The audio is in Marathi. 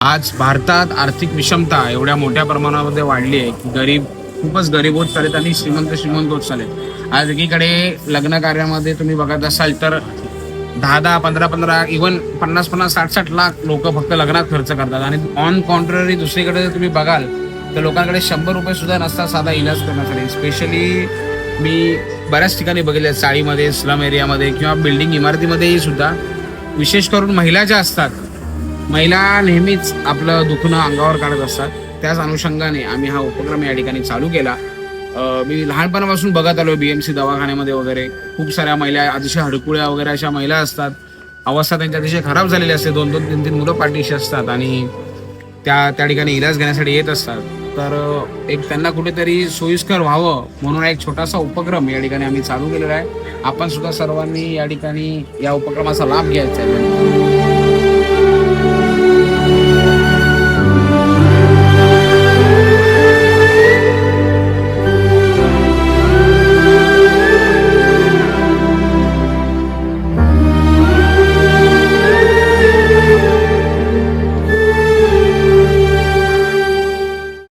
आज भारतात आर्थिक विषमता एवढ्या मोठ्या प्रमाणामध्ये वाढली आहे की गरीब खूपच गरीब होत चालेत आणि श्रीमंत होत चालेत. आज एकीकडे लग्न कार्यामध्ये तुम्ही बघत असाल तर 10-10, 15-15, इव्हन 50-50, 60-60 लाख लोक फक्त लग्नात खर्च करतात आणि ऑन कॉन्ट्ररी दुसरीकडे जर तुम्ही बघाल तर लोकांकडे 100 रुपये सुद्धा नसतात साधा इलाज करण्यासाठी. स्पेशली मी बऱ्याच ठिकाणी बघितले, चाळीमध्ये, स्लम एरियामध्ये किंवा बिल्डिंग इमारतीमध्येही सुद्धा विशेष करून महिला ज्या असतात, महिला नेहमीच आपलं दुखणं अंगावर काढत असतात. त्याच अनुषंगाने आम्ही हा उपक्रम या ठिकाणी चालू केला. मी लहानपणापासून बघत आलो BMC दवाखान्यामध्ये वगैरे खूप साऱ्या महिला अतिशय हडकुळ्या वगैरे अशा महिला असतात. अवस्था त्यांच्या अतिशय खराब झालेली असते, 2-2, 3-3 मुलं पाठीशी असतात आणि त्या ठिकाणी इलाज घेण्यासाठी येत असतात. तर एक त्यांना कुठेतरी सोयीस्कर व्हावं म्हणून एक छोटासा उपक्रम या ठिकाणी आम्ही चालू केलेला आहे. आपण सुद्धा सर्वांनी या ठिकाणी या उपक्रमाचा लाभ घ्यायचा आहे.